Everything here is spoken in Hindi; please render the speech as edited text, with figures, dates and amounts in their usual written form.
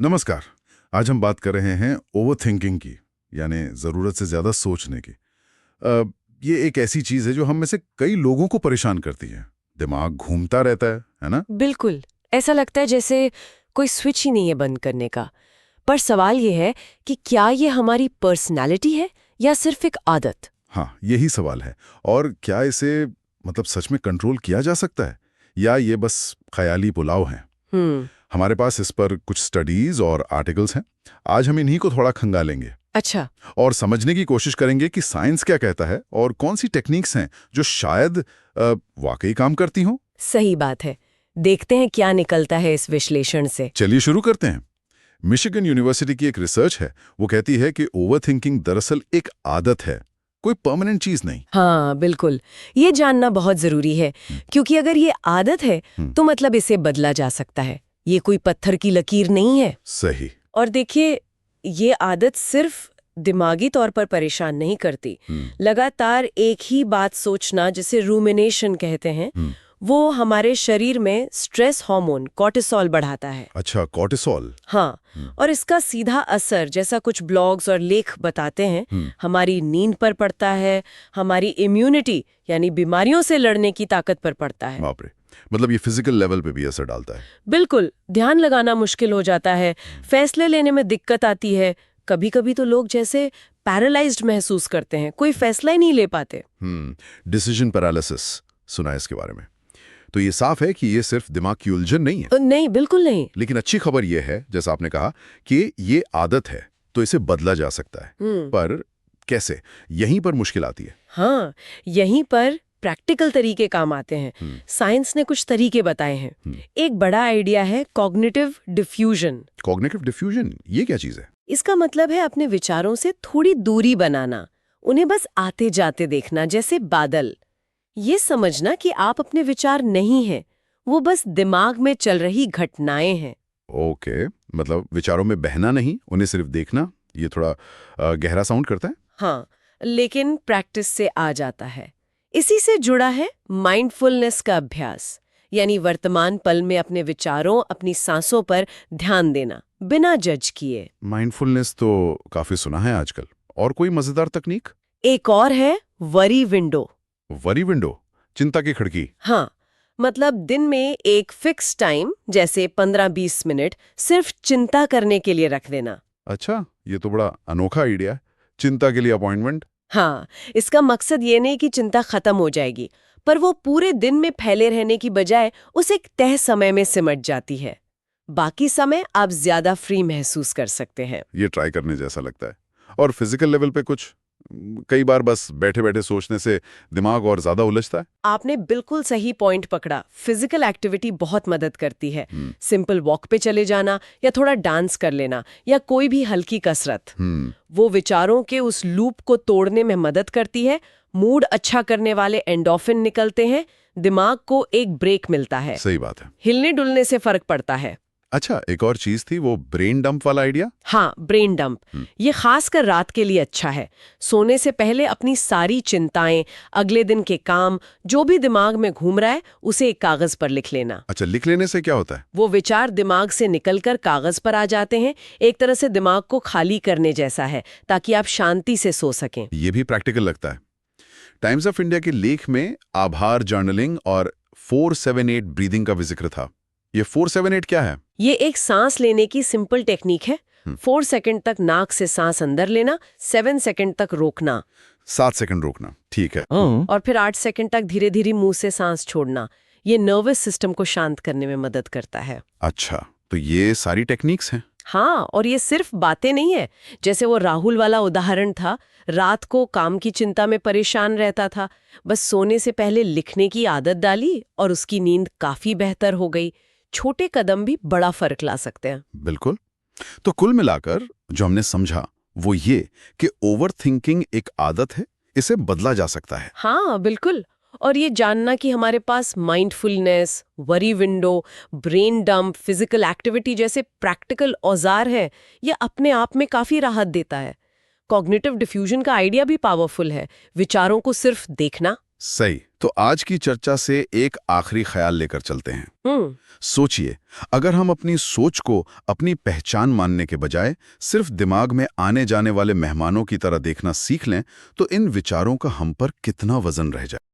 नमस्कार। आज हम बात कर रहे हैं ओवर थिंकिंग की, यानी ज़रूरत से ज़्यादा सोचने की। ये एक ऐसी चीज़ है जो हम में से कई लोगों को परेशान करती है। दिमाग घूमता रहता है ना? बिल्कुल। ऐसा लगता है जैसे कोई स्विच ही नहीं है बंद करने का। पर सवाल ये है कि क्या ये हमारी पर्सनैलिटी है या सिर्फ एक आदत? हाँ, यही सवाल है। और क्या इसे सच में कंट्रोल किया जा सकता है, या ये बस ख्याली पुलाव है? हमारे पास इस पर कुछ स्टडीज और आर्टिकल्स हैं। आज हम इन्हीं को थोड़ा खंगालेंगे अच्छा। और समझने की कोशिश करेंगे कि साइंस क्या कहता है और कौन सी टेक्निक्स हैं जो शायद वाकई काम करती हों। सही बात है। देखते हैं क्या निकलता है इस विश्लेषण से। चलिए शुरू करते हैं। मिशिगन यूनिवर्सिटी की एक रिसर्च है, वो कहती है कि ओवरथिंकिंग दरअसल एक आदत है, कोई परमानेंट चीज नहीं। हाँ बिल्कुल, ये जानना बहुत जरूरी है क्योंकि अगर ये आदत है तो मतलब इसे बदला जा सकता है। ये कोई पत्थर की लकीर नहीं है। सही। और देखिए, ये आदत सिर्फ दिमागी तौर पर परेशान नहीं करती। लगातार एक ही बात सोचना, जिसे रूमिनेशन कहते हैं, वो हमारे शरीर में स्ट्रेस हार्मोन कॉर्टिसोल बढ़ाता है। अच्छा, कॉर्टिसोल। हाँ, और इसका सीधा असर, जैसा कुछ ब्लॉग्स और लेख बताते हैं, हमारी नींद पर पड़ता है, हमारी इम्यूनिटी यानी बीमारियों से लड़ने की ताकत पर पड़ता है। बाप रे, मतलब ये फिजिकल लेवल पे भी असर डालता है। बिल्कुल, ध्यान लगाना मुश्किल हो जाता है, फैसले लेने में दिक्कत आती है। कभी कभी तो लोग जैसे पैरालाइज्ड महसूस करते हैं, कोई फैसला ही नहीं ले पाते। डिसीजन पैरालिसिस सुना है इसके बारे में। तो ये साफ है कि ये सिर्फ दिमाग की उलझन नहीं है। नहीं, बिल्कुल नहीं। लेकिन अच्छी खबर ये है, जैसा आपने कहा, कि ये आदत है तो इसे बदला जा सकता है। पर कैसे, यहीं पर मुश्किल आती है। हाँ, यहीं पर प्रैक्टिकल तरीके काम आते हैं। साइंस ने कुछ तरीके बताए हैं। एक बड़ा आइडिया है कॉग्निटिव डिफ्यूजन। कॉग्निटिव डिफ्यूजन, ये क्या चीज है? इसका मतलब है अपने विचारों से थोड़ी दूरी बनाना, उन्हें बस आते जाते देखना, जैसे बादल। ये समझना कि आप अपने विचार नहीं हैं, वो बस दिमाग में चल रही घटनाएं हैं। ओके, मतलब विचारों में बहना नहीं, उन्हें सिर्फ देखना। ये थोड़ा गहरा साउंड करता है। हाँ, लेकिन प्रैक्टिस से आ जाता है। इसी से जुड़ा है माइंडफुलनेस का अभ्यास, यानी वर्तमान पल में अपने विचारों, अपनी सांसों पर ध्यान देना, बिना जज किए। माइंडफुलनेस तो काफी सुना है आजकल। और कोई मजेदार तकनीक? एक और है वरी विंडो। वरी विंडो, चिंता की खिड़की। हाँ, मतलब दिन में एक फिक्स टाइम, जैसे 15-20 मिनट, सिर्फ चिंता करने के लिए रख देना। अच्छा, ये तो बड़ा अनोखा आइडिया है। चिंता के लिए अपॉइंटमेंट। हाँ, इसका मकसद ये नहीं कि चिंता खत्म हो जाएगी, पर वो पूरे दिन में फैले रहने की बजाय उस एक तय समय में सिमट जाती है। बाकी समय आप ज्यादा फ्री महसूस कर सकते हैं। ये ट्राई करने जैसा लगता है। और फिजिकल लेवल पे कुछ? कई बार बस बैठे बैठे सोचने से दिमाग और ज्यादा उलझता है। आपने बिल्कुल सही पॉइंट पकड़ा। फिजिकल एक्टिविटी बहुत मदद करती है। सिंपल वॉक पे चले जाना, या थोड़ा डांस कर लेना, या कोई भी हल्की कसरत, वो विचारों के उस लूप को तोड़ने में मदद करती है। मूड अच्छा करने वाले एंडोर्फिन निकलते हैं, दिमाग को एक ब्रेक मिलता है। सही बात है। हिलने डुलने से फर्क पड़ता है। अच्छा, एक और चीज थी, वो ब्रेन डंप वाला आइडिया। हाँ, ब्रेन डंप। ये खासकर रात के लिए अच्छा है। सोने से पहले अपनी सारी चिंताएं, अगले दिन के काम, जो भी दिमाग में घूम रहा है, उसे एक कागज पर लिख लेना। अच्छा, लिख लेने से क्या होता है? वो विचार दिमाग से निकलकर कागज पर आ जाते हैं। एक तरह से दिमाग को खाली करने जैसा है, ताकि आप शांति से सो सकें। ये भी प्रैक्टिकल लगता है। टाइम्स ऑफ इंडिया के लेख में आभार जर्नलिंग और 478 ब्रीदिंग का भी जिक्र था। ये 478 क्या है? ये एक सांस लेने की सिंपल टेक्निक है। 4 सेकंड तक नाक से सांस अंदर लेना, 7 सेकंड तक रोकना, 7 सेकंड रोकना, ठीक है। और फिर 8 सेकंड तक धीरे धीरे मुंह से सांस छोड़ना। ये नर्वस सिस्टम को शांत करने में मदद करता है। अच्छा, तो ये सारी टेक्निक्स हैं। हाँ, और ये सिर्फ बातें नहीं है। जैसे वो राहुल वाला उदाहरण था, रात को काम की चिंता में परेशान रहता था, बस सोने से पहले लिखने की आदत डाली और उसकी नींद काफी बेहतर हो गई। छोटे कदम भी बड़ा फर्क ला सकते हैं। बिल्कुल। तो कुल मिलाकर जो हमने समझा वो ये कि ओवरथिंकिंग एक आदत है, इसे बदला जा सकता है। हाँ बिल्कुल। और ये जानना कि हमारे पास mindfulness, worry window, brain dump, physical activity जैसे प्रैक्टिकल औजार है, ये अपने आप में काफी राहत देता है। कॉग्निटिव डिफ्यूजन का आइडिया भी पावरफुल है। विचारों को सिर्फ देखना, सही। तो आज की चर्चा से एक आखिरी ख्याल लेकर चलते हैं। सोचिए, अगर हम अपनी सोच को अपनी पहचान मानने के बजाय सिर्फ दिमाग में आने जाने वाले मेहमानों की तरह देखना सीख लें, तो इन विचारों का हम पर कितना वजन रह जाए।